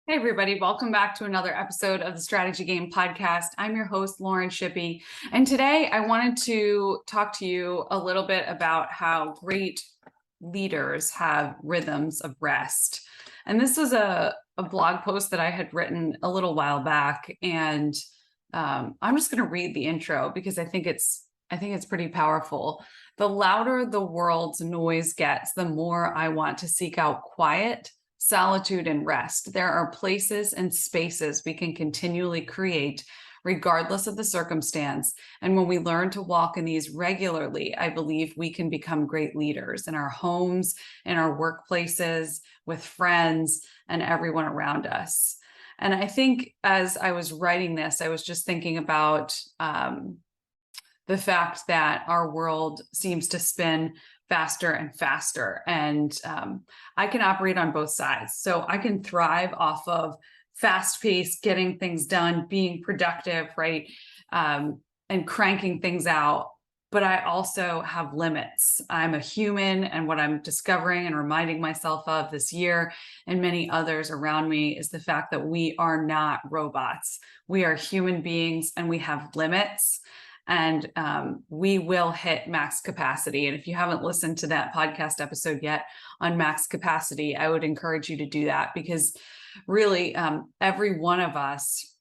Hey, everybody. Welcome back to another episode of the Strategy Game Podcast. I'm your host, Lauren Shippey. And today I wanted to talk to you a little bit about how great leaders have rhythms of rest. And this was a blog post that I had written a little while back. And I'm just going to read the intro because I think it's pretty powerful. The louder the world's noise gets, the more I want to seek out quiet, solitude, and rest. There are places and spaces we can continually create regardless of the circumstance. And when we learn to walk in these regularly, I believe we can become great leaders in our homes, in our workplaces, with friends, and everyone around us. And I think as I was writing this, I was just thinking about the fact that our world seems to spin faster and faster. And I can operate on both sides. So I can thrive off of fast pace, getting things done, being productive, right? And cranking things out. But I also have limits. I'm a human, and what I'm discovering and reminding myself of this year and many others around me is the fact that we are not robots. We are human beings and we have limits. And we will hit max capacity. And if you haven't listened to that podcast episode yet on max capacity, I would encourage you to do that, because really every one of us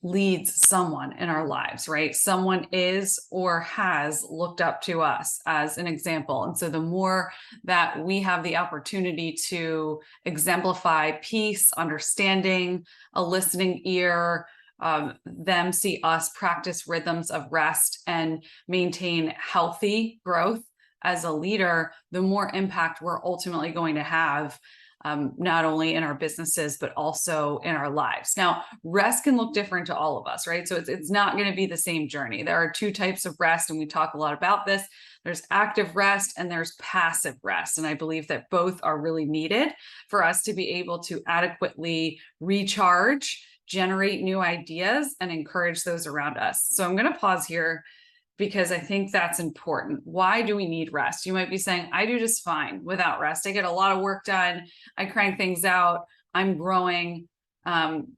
leads someone in our lives, right? Someone is or has looked up to us as an example. And so the more that we have the opportunity to exemplify peace, understanding, a listening ear, them see us practice rhythms of rest and maintain healthy growth as a leader, the more impact we're ultimately going to have, not only in our businesses, but also in our lives. Now, rest can look different to all of us, right? So it's not going to be the same journey. There are two types of rest, and we talk a lot about this. There's active rest and there's passive rest. And I believe that both are really needed for us to be able to adequately recharge, generate new ideas, and encourage those around us. So I'm going to pause here because I think that's important. Why do we need rest? You might be saying, I do just fine without rest. I get a lot of work done. I crank things out. I'm growing.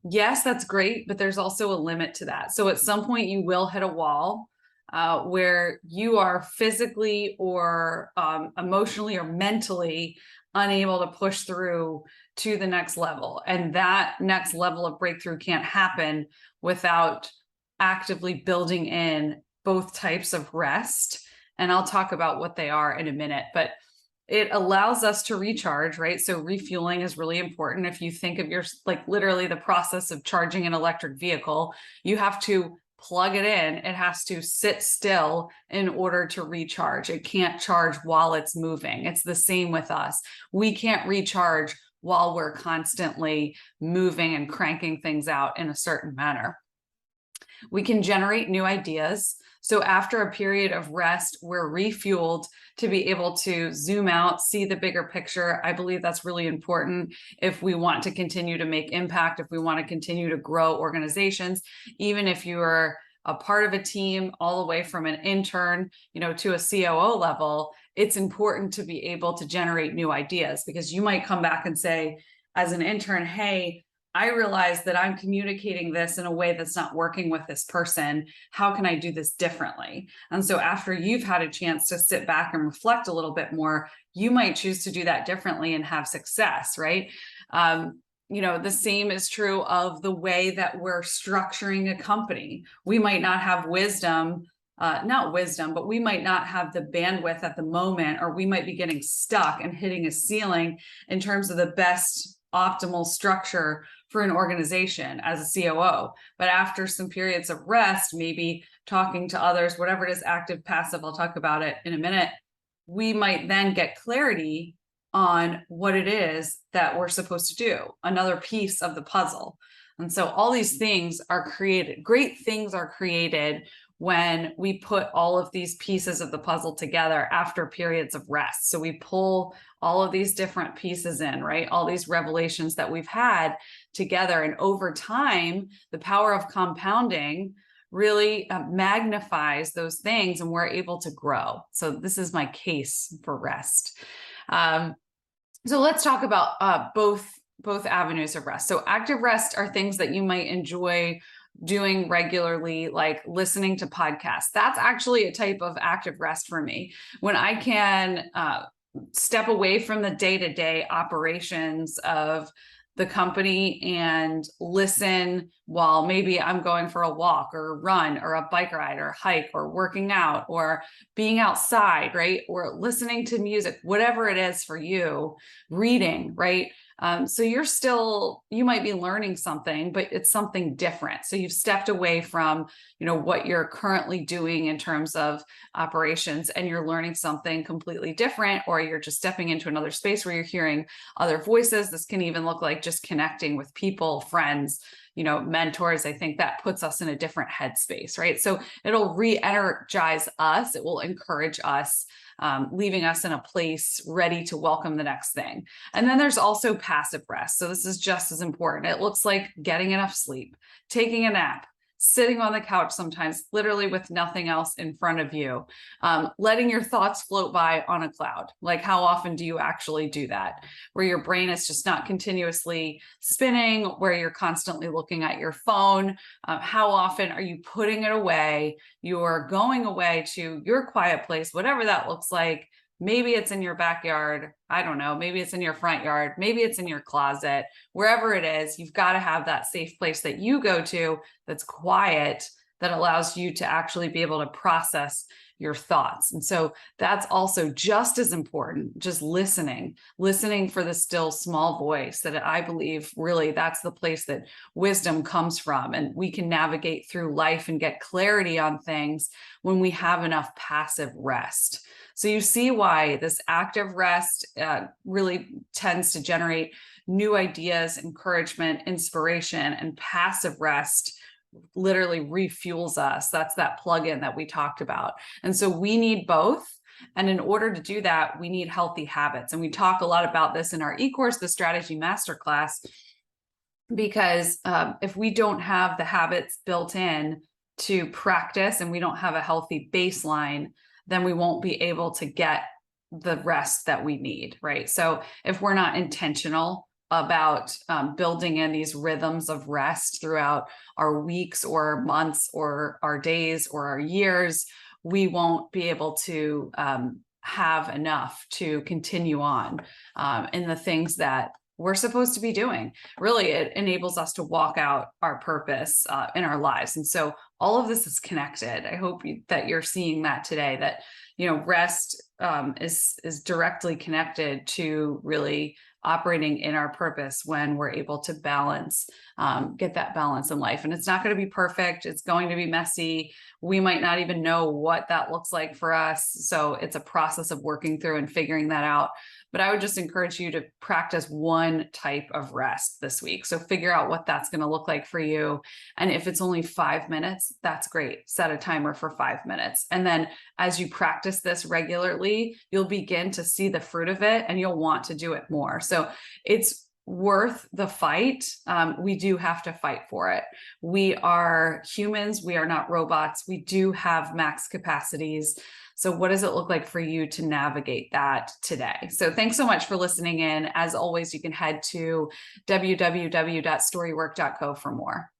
Yes, that's great, but there's also a limit to that. So at some point you will hit a wall where you are physically or emotionally or mentally unable to push through to the next level. And that next level of breakthrough can't happen without actively building in both types of rest. And I'll talk about what they are in a minute, but it allows us to recharge, right? So refueling is really important. If you think of literally the process of charging an electric vehicle, you have to plug it in. It has to sit still in order to recharge. It can't charge while it's moving. It's the same with us. We can't recharge while we're constantly moving and cranking things out in a certain manner. We can generate new ideas. So after a period of rest, we're refueled to be able to zoom out, see the bigger picture. I believe that's really important if we want to continue to make impact, if we want to continue to grow organizations, even if you are a part of a team all the way from an intern, to a COO level. It's important to be able to generate new ideas, because you might come back and say, as an intern, hey, I realize that I'm communicating this in a way that's not working with this person. How can I do this differently? And so after you've had a chance to sit back and reflect a little bit more, you might choose to do that differently and have success, right? The same is true of the way that we're structuring a company. We might not have but we might not have the bandwidth at the moment, or we might be getting stuck and hitting a ceiling in terms of the best optimal structure for an organization as a COO. But after some periods of rest, maybe talking to others, whatever it is, active, passive, I'll talk about it in a minute, we might then get clarity on what it is that we're supposed to do, another piece of the puzzle. And so all these things are created, great things are created when we put all of these pieces of the puzzle together after periods of rest. So we pull all of these different pieces in, right? All these revelations that we've had together. And over time, the power of compounding really magnifies those things, and we're able to grow. So this is my case for rest. So let's talk about both both avenues of rest. So active rest are things that you might enjoy doing regularly, like listening to podcasts. That's actually a type of active rest for me. When I can step away from the day-to-day operations of the company and listen while maybe I'm going for a walk or a run or a bike ride or hike or working out or being outside, right? Or listening to music, whatever it is for you, reading, right? So you might be learning something, but it's something different. So you've stepped away from, what you're currently doing in terms of operations, and you're learning something completely different, or you're just stepping into another space where you're hearing other voices. This can even look like just connecting with people, friends, mentors. I think that puts us in a different headspace, right? So it'll re-energize us. It will encourage us, leaving us in a place ready to welcome the next thing. And then there's also passive rest. So this is just as important. It looks like getting enough sleep, taking a nap, sitting on the couch sometimes, literally with nothing else in front of you, letting your thoughts float by on a cloud. Like, how often do you actually do that? Where your brain is just not continuously spinning, where you're constantly looking at your phone. How often are you putting it away? You're going away to your quiet place, whatever that looks like. Maybe it's in your backyard. I don't know. Maybe it's in your front yard. Maybe it's in your closet. Wherever it is, you've got to have that safe place that you go to that's quiet, that allows you to actually be able to process your thoughts. And so that's also just as important, just listening for the still small voice, that I believe really that's the place that wisdom comes from. And we can navigate through life and get clarity on things when we have enough passive rest. So you see why this active rest really tends to generate new ideas, encouragement, inspiration, and passive rest literally refuels us. That's that plug-in that we talked about. And so we need both. And in order to do that, we need healthy habits. And we talk a lot about this in our e-course, the Strategy Masterclass, because if we don't have the habits built in to practice and we don't have a healthy baseline, then we won't be able to get the rest that we need, right? So if we're not intentional about building in these rhythms of rest throughout our weeks or months or our days or our years, we won't be able to have enough to continue on in the things that we're supposed to be doing. Really, it enables us to walk out our purpose in our lives. And so all of this is connected. I hope that you're seeing that today, that, rest is directly connected to really operating in our purpose when we're able to balance, get that balance in life. And it's not going to be perfect. It's going to be messy. We might not even know what that looks like for us. So it's a process of working through and figuring that out. But I would just encourage you to practice one type of rest this week. So figure out what that's going to look like for you. And if it's only 5 minutes, that's great. Set a timer for 5 minutes. And then as you practice this regularly, you'll begin to see the fruit of it and you'll want to do it more. So it's worth the fight. We do have to fight for it. We are humans. We are not robots. We do have max capacities. So what does it look like for you to navigate that today? So thanks so much for listening in. As always, you can head to www.storywork.co for more.